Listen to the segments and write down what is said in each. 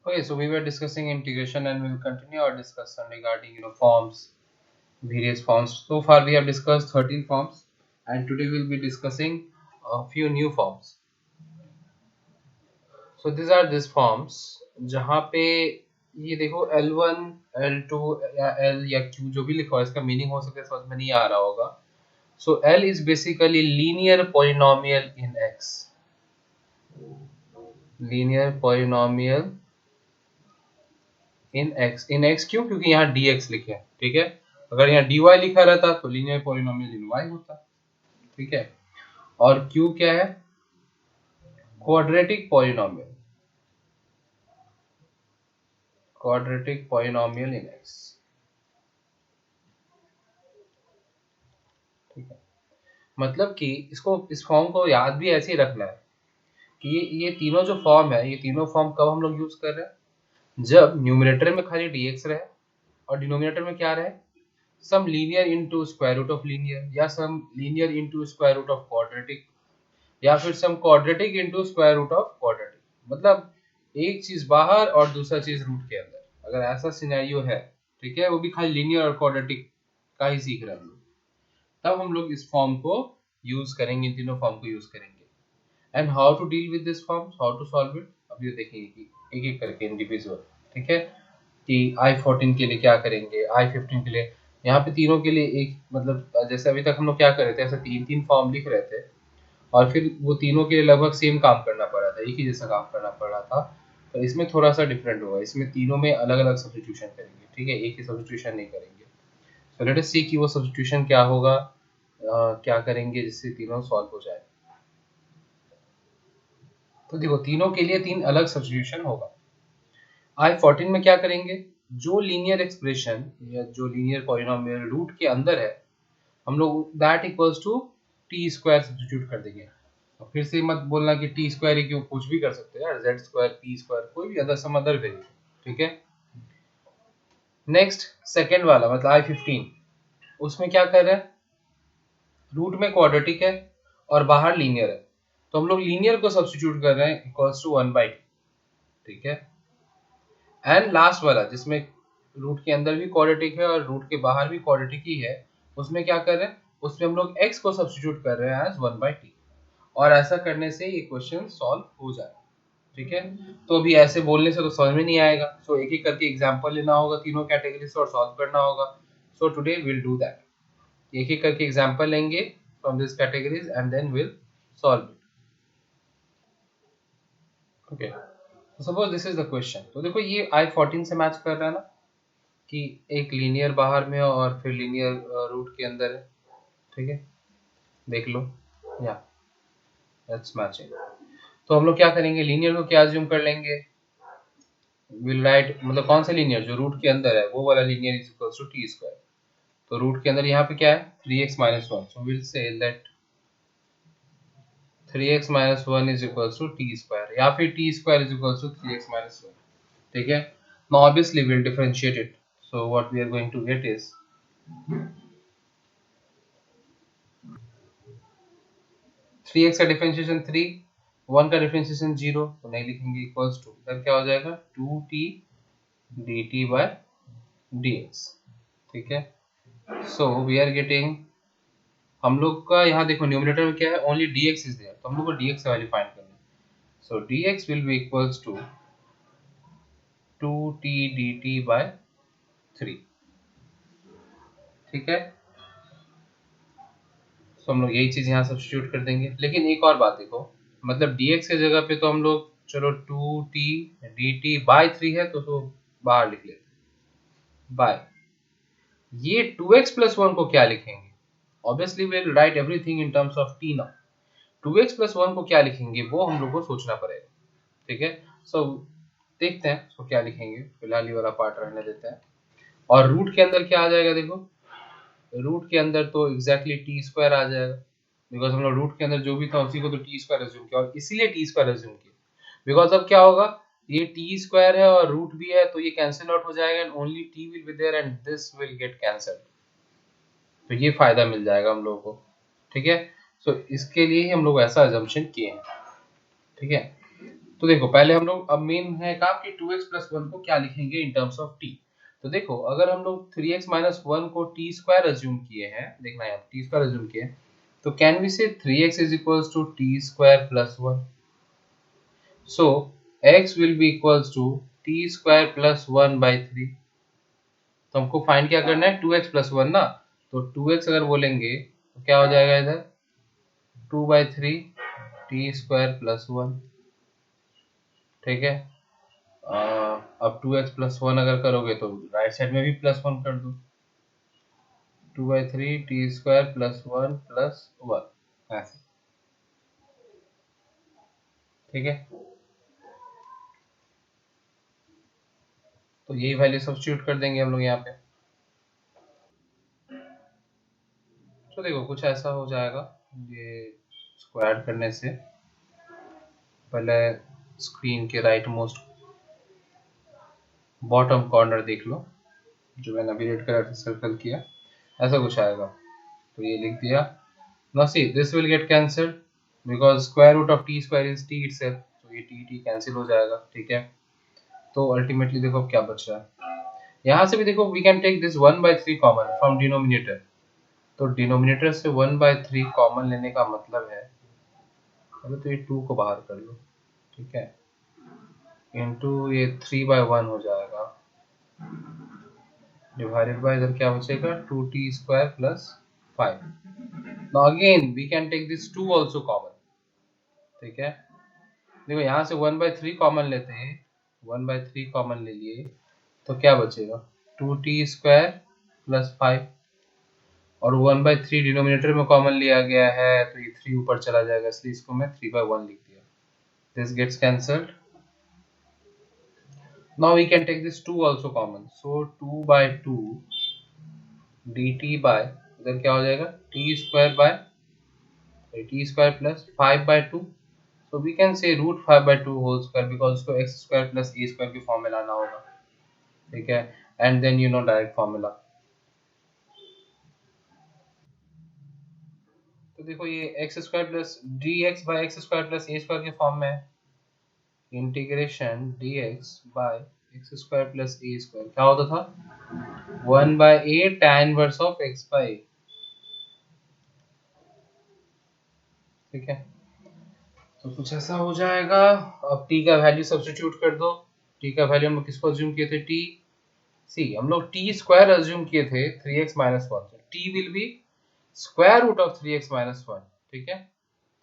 Okay, so we were discussing integration and we will continue our discussion regarding forms, various forms. So far we have discussed 13 forms and today we'll be discussing a few new forms. So these are these forms जहाँ पे ये देखो L1, L2 या L या Q जो भी लिखा हो इसका मीनिंग हो सकता है समझ में नहीं आ रहा होगा. So L is basically linear polynomial in X. Linear polynomial in x क्यों? क्योंकि यहाँ dx लिखे हैं. ठीक है, अगर यहाँ dy लिखा रहता तो लीनियर पॉलिनोमियल इन y होता. ठीक है, और q क्या है? Quadratic polynomial. क्वाड्रेटिक पॉलिनोमियल इन x. ठीक है, मतलब कि इसको इस फॉर्म को याद भी ऐसे ही रखना है कि ये तीनों जो फॉर्म है ये तीनों फॉर्म कब हम लोग यूज कर रहे हैं? जब न्यूमरेटर में खाली dx रहे और डिनोमिनेटर में क्या रहे? Some linear into square root of linear या some linear into square root of quadratic या फिर some quadratic into square root of quadratic. मतलब एक चीज बाहर और दूसरा चीज रूट के अंदर. अगर ऐसा सिनेरियो है, ठीक है, वो भी खाली लीनियर और क्वाड्रेटिक का ही सीख रहे हैं हम लोग, तब हम लोग इस फॉर्म को यूज करेंगे, इन तीनों फॉर्म को यूज करेंगे. And how to deal with this form, how to solve it, अब ये देखेंगे कि एक एक करके इंडिविजुअल. ठीक है, कि I14 के लिए क्या करेंगे, I15 के लिए. यहाँ पे तीनों के लिए एक मतलब जैसे अभी तक हम लोग क्या कर रहे थे, ऐसे तीन तीन फॉर्म लिख रहे थे और फिर वो तीनों के लिए लगभग सेम काम करना पड़ रहा था, एक ही जैसा काम करना पड़ रहा था. तो इसमें थोड़ा सा डिफरेंट होगा, इसमें तीनों में अलग अलग सब्स्टिट्यूशन करेंगे. ठीक है, एक ही सब्स्टिट्यूशन नहीं करेंगे. सो लेट अस सी कि वो सब्स्टिट्यूशन क्या होगा, क्या करेंगे जिससे तीनों सॉल्व हो जाए. तो देखो तीनों के लिए तीन अलग सब्स्टिट्यूशन होगा. I14 में क्या करेंगे, जो लीनियर एक्सप्रेशन या जो लीनियर पॉलिनोमियल रूट के अंदर है हम लोग that equals to T square substitute कर देंगे. और फिर से मत बोलना कि टी स्क्वायर ही क्यों, कुछ भी कर सकते हैं यार, जेड स्क्वायर, पी स्क्वायर, कोई भी अदर सम अदर वैल्यू. ठीक है, नेक्स्ट सेकंड वाला मतलब I15, उसमें क्या कर रहे हैं, रूट में क्वाड्रेटिक है और बाहर लीनियर है, तो हम लोग लीनियर को सब्स्टिट्यूट कर रहे हैं इक्वल्स टू 1/2. ठीक है, एंड लास्ट वाला जिसमें रूट के अंदर भी क्वाड्रेटिक है और रूट के बाहर भी क्वाड्रेटिक ही है, उसमें क्या कर रहे हैं, उसमें हम लोग x को सब्स्टिट्यूट कर रहे हैं एज 1/t. और ऐसा करने से ये क्वेश्चन सॉल्व हो जाए. ठीक है, तो अभी ऐसे बोलने से तो समझ में नहीं आएगा, सो एक एक करके एग्जांपल लेना होगा तीनों कैटेगरी से और सॉल्व करना होगा. So today will do that. एक एक करके एग्जांपल लेंगे from this categories and then will solve it. Okay, suppose this is the question. तो देखो ये I14 से मैच कर रहा है ना, कि एक लीनियर बाहर में और फिर लीनियर रूट के अंदर है. ठीक है, देख लो, या दैट्स मैचिंग. तो हम लोग क्या करेंगे, लीनियर को क्या अज्यूम कर लेंगे, विल राइट मतलब कौन सा लीनियर, जो रूट के अंदर है वो वाला linear is equals to T square. तो रूट के अंदर यहाँ पे क्या है 3x minus 1, so we'll say that 3x minus 1 is equals to t square या फिर t square is equals to 3x minus 1. ठीक है, now obviously we'll differentiate it. So what we are going to get is 3x का differentiation 3, 1 का differentiation 0, तो नहीं लिखेंगे equals to, तब क्या हो जाएगा 2t dt by dx. ठीक है, सो वी आर गेटिंग, हम लोग का यहाँ देखो न्यूमरेटर में क्या है, ओनली dx इज देयर, तो हम लोग को dx का वैल्यू फाइंड करना है. So dx will be equals to 2t dt by 3. ठीक है, सो हम लोग यही चीज यहाँ सब्स्टिट्यूट कर देंगे. लेकिन एक और बात देखो, मतलब dx के जगह पे तो हम लोग चलो 2t dt by 3 है तो बाहर लिख लेते हैं बाय. ये 2x plus 1 को क्या लिखेंगे, obviously will write everything in terms of t now. 2x plus 1 को क्या लिखेंगे वो हम लोग को सोचना पड़ेगा. ठीक है, सो देखते हैं तो क्या लिखेंगे, फिलहाल ये वाला पार्ट रहने देते हैं. और रूट के अंदर क्या आ जाएगा, देखो रूट के अंदर तो एग्जैक्टली टी स्क्वायर आ जाएगा, बिकॉज हम लोग रूट के अंदर जो भी था उसी को तो टी स्क्वायर अज्यूम किया और इसीलिए टी स्क्वायर अज्यूम किया. बिकॉज अब क्या होगा, ये टी स्क्वायर है और रूट भी है तो ये कैंसिल आउट हो जाएगा and only T will be there and this will get cancelled. तो ये फायदा मिल जाएगा हम लोगों को. ठीक है, सो इसके लिए ही हम लोग ऐसा अजम्पशन किए हैं. ठीक है, तो देखो पहले हम लोग अब मेन है काम कि 2x प्लस 1 को क्या लिखेंगे इन टर्म्स ऑफ t। तो देखो अगर हम लोग 3x माइनस 1 को t स्क्वायर अज्यूम किए हैं, देखना यहाँ t स्क्वायर अज्यूम किए, तो can we say 3x is equals to t square plus 1। So x will be equals to t square plus 1 by 3। तो हमको फाइंड क्या करना है, 2x प्लस 1 ना, तो 2x अगर बोलेंगे तो क्या हो जाएगा इधर 2 बाई 3 टी स्क्वायर प्लस 1। ठीक है, अब 2x प्लस 1 अगर करोगे तो राइट साइड में भी प्लस 1 कर दो, 2 by 3 T square plus 1 plus 1 ऐसे। ठीक है, तो यही वैल्यू सब्स्टिट्यूट कर देंगे हम लोग यहाँ पे। तो देखो कुछ ऐसा हो जाएगा, ये स्क्वायर करने से पहले स्क्रीन के राइट मोस्ट बॉटम कॉर्नर देख लो, जो मैंने अभी रेड कलर से सर्कल किया, ऐसा कुछ आएगा। तो ये लिख दिया। Now see this will get cancelled because square root of T square is T itself, तो ये टी कैंसिल हो जाएगा। ठीक है, तो अल्टीमेटली देखो अब क्या बच रहा है, यहाँ से भी देखो we can take this 1/3 common from denominator. तो डिनोमिनेटर से 1/3 कॉमन लेने का मतलब है, चलो तो ये 2 को बाहर कर लो, ठीक है, इनटू ये 3/1 हो जाएगा, डिवाइडेड बाय इधर क्या बचेगा 2t square plus 5। Now again we can take this 2 also common. ठीक है, देखो यहाँ से 1/3 कॉमन लेते हैं, 1/3 कॉमन ले लिए तो क्या बचेगा 2t स्क्वायर प्लस 5, और 1/3 डिनोमिनेटर में कॉमन लिया गया है तो ये 3 ऊपर चला जाएगा, इसलिए इसको मैं 3/1 लिख दिया। This gets cancelled. Now we can take this 2 also common, so 2/2 dt by इधर क्या हो जाएगा t square by t square plus 5/2। So we can say root 5/2 whole square because उसको x square plus a square के form में लाना होगा। ठीक है, and then you know direct formula। तो देखो ये x square plus dx by x square plus a square के फॉर्म में है, integration dx by x square plus a square क्या होता था 1/a tan inverse of x by a। ठीक है, तो कुछ ऐसा हो जाएगा। अब t का वैल्यू सब्स्टिट्यूट कर दो, t का वैल्यू हम लोग किसको अज्यूम किए थे, t सी हम लोग टी स्क्वायर अज्यूम किए थे 3x माइनस 1, तो T will be square root of 3x minus 1। ठीक है,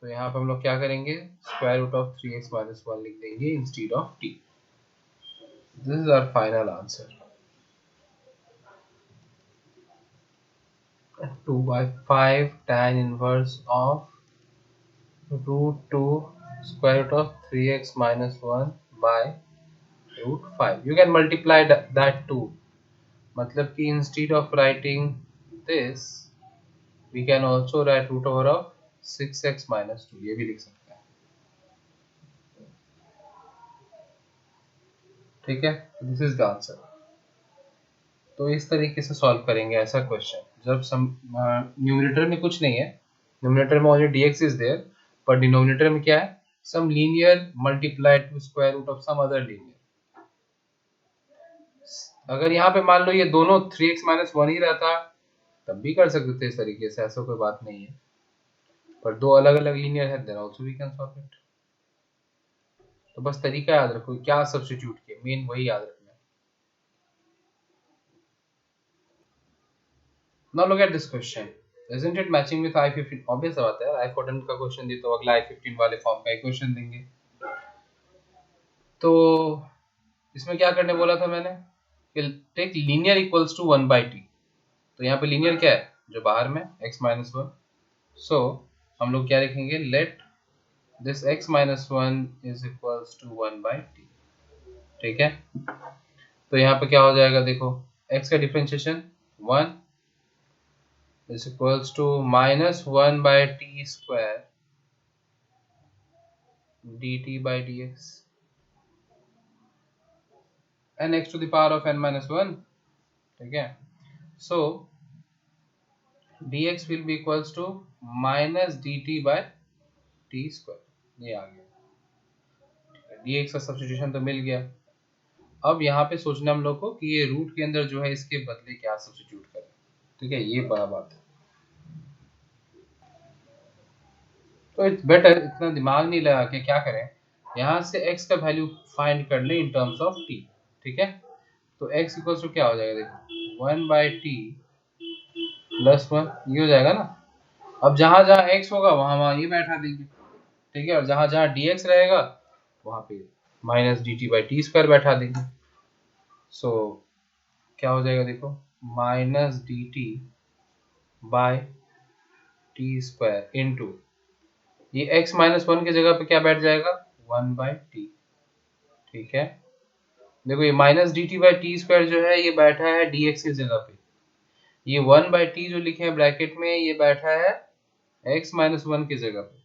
तो यहाँ पे हम लोग क्या करेंगे square root of 3x minus 1 लिख देंगे instead of T. This is our final answer, 2/5 tan inverse of root 2 square root of 3x minus 1 by root 5। You can multiply that too, मतलब कि instead of writing this we can also write root over of 6x minus 2, ये भी लिख सकते हैं। ठीक है, this is the answer. तो इस तरीके से सॉल्व करेंगे ऐसा क्वेश्चन जब सम न्यूमरेटर में कुछ नहीं है, न्यूमरेटर में ओनली dx इज देयर, पर डिनोमिनेटर में क्या है some linear multiplied to square root of some other linear. अगर यहाँ पे मान लो ये दोनों 3x माइनस 1 ही रहता तब भी कर सकते थे इस तरीके से, ऐसा कोई बात नहीं है, पर दो अलग अलग लीनियर है then also we can solve it. तो बस तरीका याद रखो क्या सब्स्टिट्यूट किया, मेन वही याद रखना है। Now look at this question, isn't it matching with I15? Obvious बात है यार, I14 का क्वेश्चन दी तो अगला I15 वाले फॉर्म का क्वेश्चन देंगे। तो इसमें क्या करने बोला था मैंने कि take linear equals to 1/t। तो यहाँ पे लीनियर क्या है जो बाहर में x माइनस 1, सो हम लोग क्या लिखेंगे let this x minus 1 is equals to 1/t। ठीक है, तो यहाँ पे क्या हो जाएगा देखो x का differentiation 1 is equals to minus 1/t square dt by dx and x to the power of n minus 1। ठीक है, so dx will be equals to minus dt by t square, ये आ गया। dx का substitution तो मिल गया। अब यहाँ पे सोचना हम लोग को कि ये रूट के अंदर जो है इसके बदले क्या सब्स्टिट्यूट करें। ठीक है, ये बड़ा बात है। तो इट्स बेटर इतना दिमाग नहीं लगा के क्या करें, यहाँ से x का वैल्यू फाइंड कर ले इन टर्म्स ऑफ t। ठीक है, तो x इक्वल्स टू क्या हो जाएगा, देखो 1/t प्लस 1, ये हो जाएगा ना। अब जहां जहां x होगा वहां वहां ये बैठा देंगे। ठीक है, और जहां जहां dx रहेगा वहां पे माइनस dt/t² बैठा देंगे। सो क्या हो जाएगा, देखो माइनस dt/t² इंटू ये x -1 की जगह पे क्या बैठ जाएगा, 1/t। ठीक है, देखो ये माइनस dt/t² जो है ये बैठा है dx की जगह पे, ये 1/t जो लिखे हैं ब्रैकेट में ये बैठा है x -1 की जगह पे।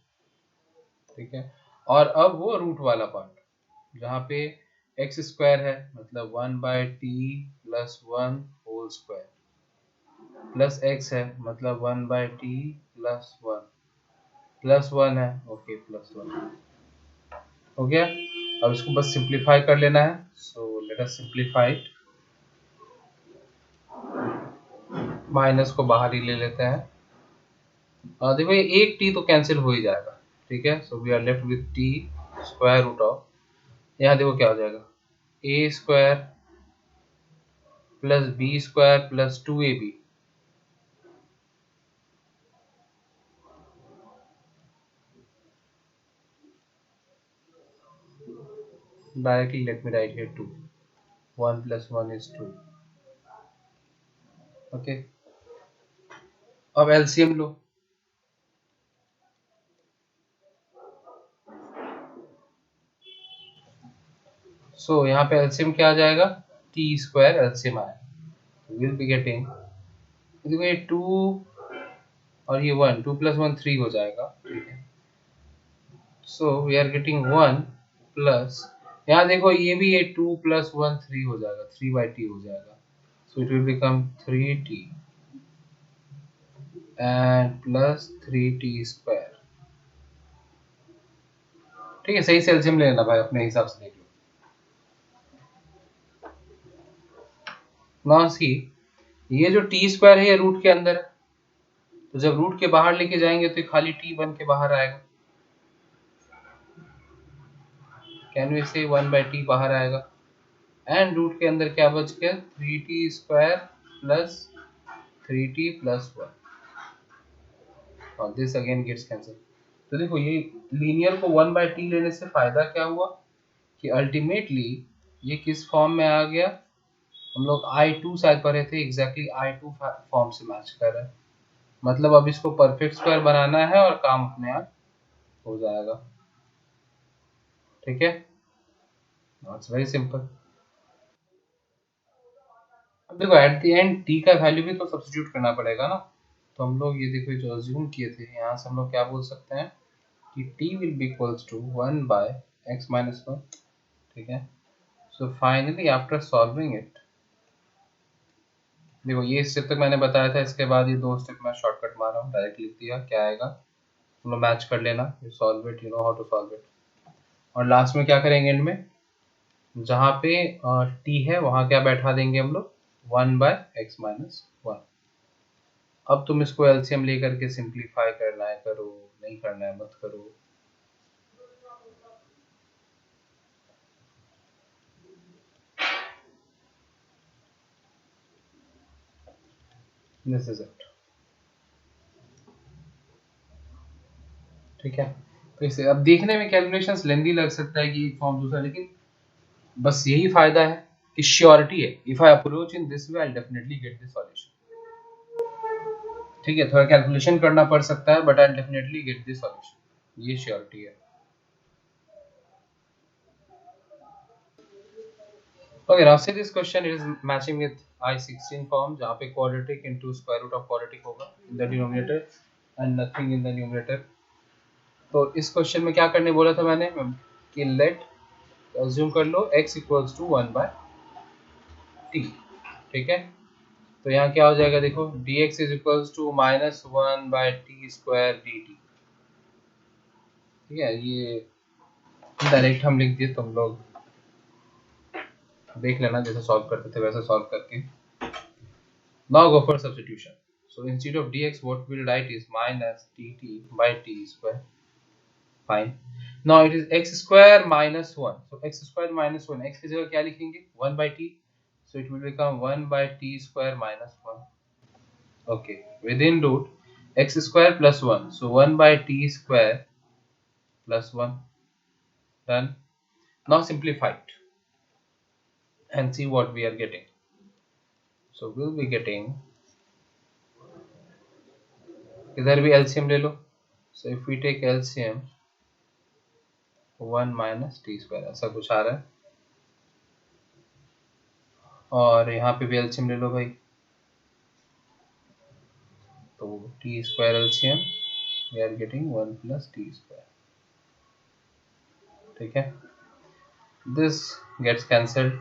ठीक है, और अब वो रूट वाला पार्ट जहाँ पे x² है, मतलब 1/t plus 1 whole square plus x है, मतलब 1/t प्लस 1 प्लस 1 है, ओके प्लस 1 हो गया। अब इसको बस सिंप्लीफाई कर लेना है। So let us simplify it, minus को बाहर ही ले लेते हैं। देखो ये एक t तो कैंसिल हो ही जाएगा। ठीक है, so we are left with t square root of, यहाँ देखो क्या हो जाएगा, a² plus b² plus 2ab। Directly let me write here 2, 1 plus 1 is 2। Okay, अब एलसीएम लो। सो यहाँ पे एलसीएम क्या आ जाएगा, t² एलसीएम आया, विल बी गेटिंग, देखो ये 2 और ये 1, 2 प्लस 1 3 हो जाएगा। ठीक है, so we are getting 1 plus, यहाँ देखो ये भी ये 2 प्लस 1 3 हो जाएगा, 3/t हो जाएगा। So it will become 3t and plus 3t²। ठीक है, सही से एलसीएम ले लेना भाई, अपने हिसाब से देख लो। नाउ सी, ये जो t² है ये रूट के अंदर है, तो जब रूट के बाहर लेके जाएंगे तो ये खाली t बन के बाहर आएगा। कैन वी से 1/t बाहर आएगा, एंड रूट के अंदर क्या बच गया, 3t² प्लस 3t प्लस 1, और दिस अगेन गेट्स कैंसिल। तो देखो ये लीनियर को 1/t लेने से फायदा क्या हुआ कि अल्टीमेटली ये किस फॉर्म में आ गया, हम लोग I2 शायद पढ़े थे, एग्जैक्टली I2 फॉर्म से मैच कर रहा है। मतलब अब इसको परफेक्ट स्क्वायर बनाना है और काम अपने आप हो जाएगा। ठीक है, इट्स वेरी सिंपल। अब देखो एट द एंड t का वैल्यू भी तो सब्स्टिट्यूट करना पड़ेगा ना, तो हम लोग ये देखो जो अज्यूम किए थे यहाँ से हम लोग क्या बोल सकते हैं कि t will be equals to 1/x-1। ठीक है, so finally after solving it, देखो ये स्टेप तक मैंने बताया था, इसके बाद ये दो स्टेप मैं शॉर्टकट मार रहा हूँ, डायरेक्ट लिख दिया, क्या आएगा तुम लोग मैच कर लेना, you solve it, you know how to solve it. और लास्ट में क्या करेंगे, एंड में जहाँ पे t है वहाँ क्या बैठा देंगे हम लोग, 1/x-1। अब तुम इसको एलसीएम लेकर के सिंप्लीफाई करना है करो, नहीं करना है मत करो। This is it. ठीक है, तो इसे अब देखने में कैलकुलेशंस लेंदी लग सकता है कि एक फॉर्म दूसरा, लेकिन बस यही फायदा है कि श्योरिटी है, if I approach in this way I will definitely get the solution. ठीक है, थोड़ा कैलकुलेशन करना पड़ सकता है but I will definitely get the solution, ये श्योरिटी है। Okay, now see this question, it is matching with I16 form जहाँ पे quadratic into square root of quadratic होगा in the denominator and nothing in the numerator। तो इस question में क्या करने बोला था मैंने कि लेट अज्यूम कर लो x इक्वल्स टू 1/t। ठीक है, तो यहाँ क्या हो जाएगा, देखो dx is equals to -1/t² dt। ठीक है, ये डायरेक्ट हम लिख दिए, तुम लोग देख लेना जैसे सॉल्व करते थे वैसे सॉल्व करके. Now go for substitution. So instead of dx, what we'll write is minus dt by t square. Fine. Now it is x square minus 1. So x square minus 1. X की जगह क्या लिखेंगे? 1 by t. So it will become 1 by t square minus 1. Okay. Within root x square plus 1. So 1 by t square plus 1. Done. Now simplify it and see what we are getting. So we'll be getting, इधर भी LCM ले लो. So if we take LCM, 1 minus t square ऐसा कुछ आ रहा है. और यहाँ पे भी एलसीएम ले लो भाई. तो T square LCM we are getting 1 plus T square. ठीक है. This gets cancelled.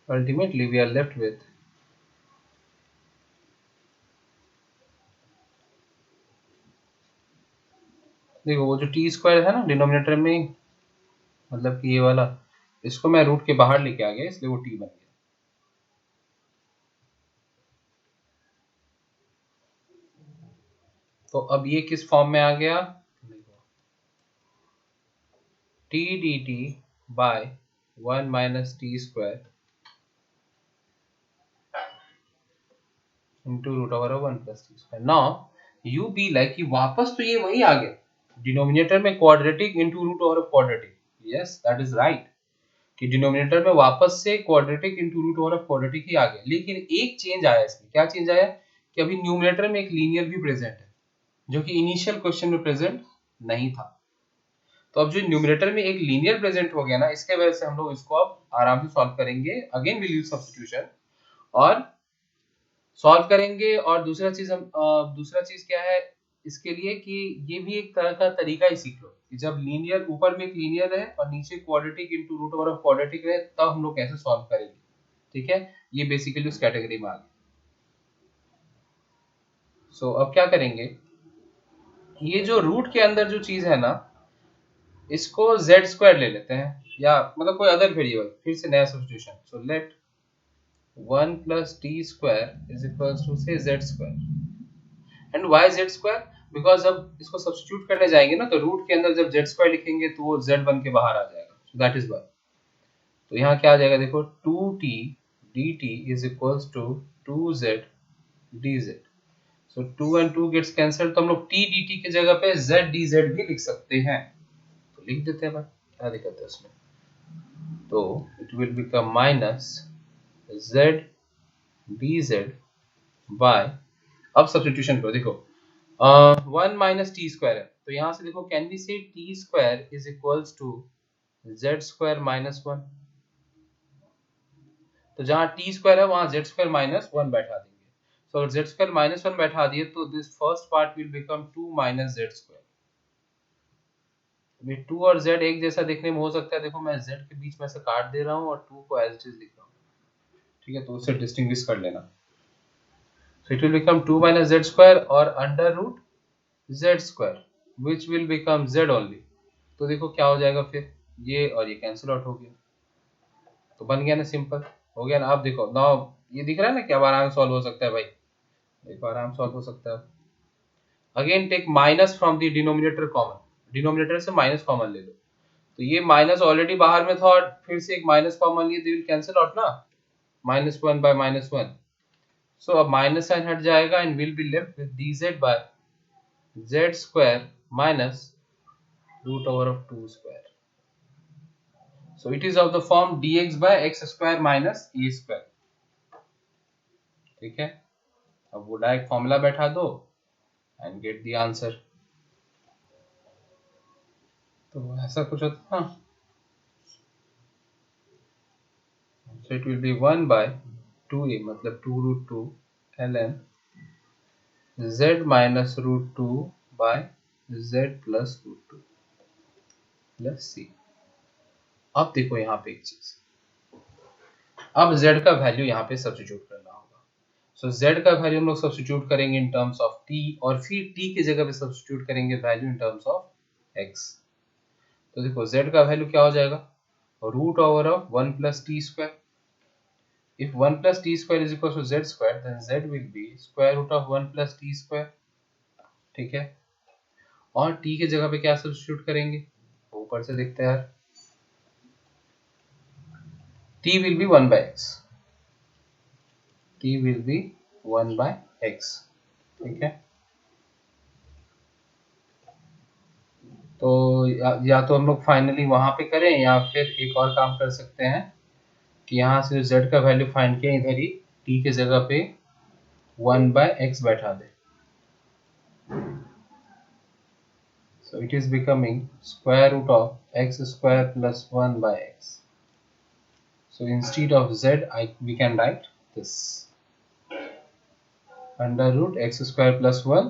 Ultimately we are left with देखो वो जो टी स्क्वायर है ना डिनोमिनेटर में, मतलब कि ये वाला, इसको मैं रूट के बाहर लेके आ गया इसलिए वो टी बन गया. तो अब ये किस फॉर्म में आ गया? T d t by 1 minus t square into root over 1 plus T square. Now you be like कि वापस तो ये वही आ गया डिनोमिनेटर में quadratic into root over quadratic. Yes that is right कि डिनोमिनेटर में वापस से quadratic into root over quadratic ही आ गया. लेकिन एक चेंज आया इसमें. क्या चेंज आया? कि अभी न्यूमरेटर में एक लीनियर भी प्रेजेंट है जो कि इनिशियल क्वेश्चन में प्रेजेंट नहीं था. तो अब जो न्यूमरेटर में एक लीनियर प्रेजेंट हो गया ना, इसके वजह से हम लोग इसको अब आराम से सॉल्व करेंगे. अगेन विल यूज सब्स्टिट्यूशन और सॉल्व करेंगे. और दूसरा चीज क्या है इसके लिए कि ये भी एक तरह का तरीका ही सीख लो कि जब लीनियर ऊपर में एक लीनियर है और नीचे quadratic into root over of quadratic है तब हम लोग कैसे सॉल्व करेंगे. ठीक है. ये बेसिकली उस कैटेगरी में आ गया. सो अब क्या करेंगे, ये जो रूट के अंदर जो चीज है ना इसको z स्क्वायर ले लेते हैं या मतलब कोई अदर वेरिएबल. फिर से नया substitution. So let 1 plus t square is equals to say z square. And Y Z square? Because जब इसको सब्स्टिट्यूट करने जाएंगे ना तो रूट के अंदर जब जेड स्क्वायर लिखेंगे तो वो जेड बन के बाहर आ जाएगा. So that is Y. तो यहाँ क्या आ जाएगा देखो 2t dt is equals to 2z dz. So 2 and 2 gets cancel. तो हम लोग t dt की जगह पे z dz भी लिख सकते हैं. तो लिख देते हैं भाई, क्या दिक्कत है उसमें. तो it will become minus z dz by, अब सब्स्टिट्यूशन करो. देखो 1 माइनस टी स्क्वायर है तो यहाँ से देखो can be say T square is equals to Z square minus 1. तो जहाँ टी स्क्वायर है वहां जेड स्क्वायर माइनस 1 बैठा देंगे. सो अगर जेड स्क्वायर माइनस 1 बैठा दिए तो this first part will become 2 minus Z square. 2 और z एक जैसा देखने में हो सकता है. देखो मैं z के बीच में से काट दे रहा हूँ और 2 को एज इट इज लिख रहा हूँ. ठीक है. तो उससे डिस्टिंग्विश कर लेना. So it will become 2 minus z square or under root z square which will become z only. तो देखो क्या हो जाएगा फिर, ये और ये कैंसिल आउट हो गया. तो बन गया ना, सिंपल हो गया ना. आप देखो नाउ ये दिख रहा है ना कि अब आराम सॉल्व हो सकता है भाई. देखो आराम सॉल्व हो सकता है. Again take minus from the denominator common. Denominator से माइनस कॉमन ले लो. तो ये माइनस ऑलरेडी बाहर में था और फिर से एक माइनस कॉमन लिए, दे विल कैंसिल आउट ना. -1 by -1. So अब माइनस साइन हट जाएगा and will be left with dz by z square minus root over of 2 square. So it is of the form dx by x square minus a square. ठीक है. अब वो direct formula बैठा दो and get the answer. तो ऐसा कुछ होता है. So it will be 1 by 2a मतलब 2 root 2 ln z minus root 2 by z plus root 2 plus c. अब देखो यहाँ पे एक चीज, अब z का वैल्यू यहाँ पे सब्स्टिट्यूट करना होगा. सो z का वैल्यू हम लोग सब्स्टिट्यूट करेंगे इन टर्म्स ऑफ t, और फिर t की जगह पे सब्स्टिट्यूट करेंगे value in terms of x। तो देखो z का वैल्यू क्या हो जाएगा, root over of 1 plus T square. If 1 plus T square is equal to z square, then z will be square root of 1 plus T square. ठीक है, और t की जगह पे क्या सब्स्टिट्यूट करेंगे, ऊपर से देखते हैं यार, t will be 1 by x, t will be 1 by x। ठीक है, तो या तो हम लोग फाइनली वहां पे करें, या फिर एक और काम कर सकते हैं कि यहाँ से जो z का वैल्यू फाइंड किया इधर ही t के जगह पे 1 by x बैठा दे। So it is becoming square root of x square plus 1 by x. So instead of z, we can write this under root x square plus 1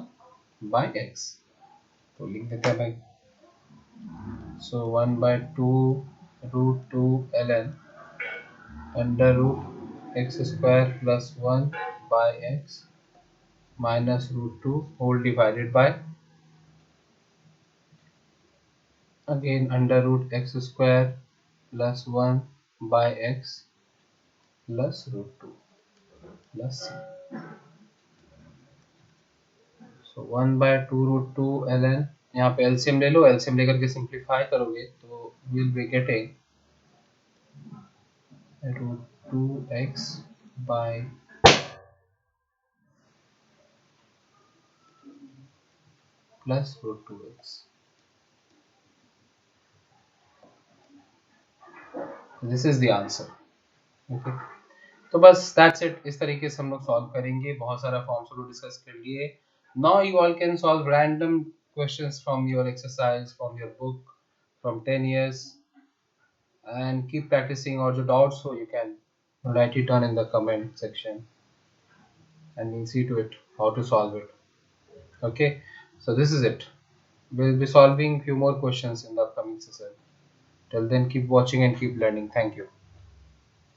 by x. तो लिख देते हैं भाई, so 1 by 2 root 2 ln under root x square plus 1 by x minus root 2 whole divided by again under root x square plus 1 by x plus root 2 plus c। so 1 by 2 root 2 ln, यहाँ पे LCM ले लो, LCM लेकर के simplify करोगे तो will be getting root 2x by plus root 2x। This is the answer. Okay, तो बस that's it, इस तरीके से हम लोग सॉल्व करेंगे। बहुत सारा फॉर्म्स हम लोग डिस्कस कर लिए। Now you all can solve random questions from your exercise, from your book, from 10 years, and keep practicing, और जो doubts हो you can write it down in the comment section and we'll see to it how to solve it. Okay, so this is it. We'll be solving few more questions in the upcoming session. Till then, keep watching and keep learning. Thank you.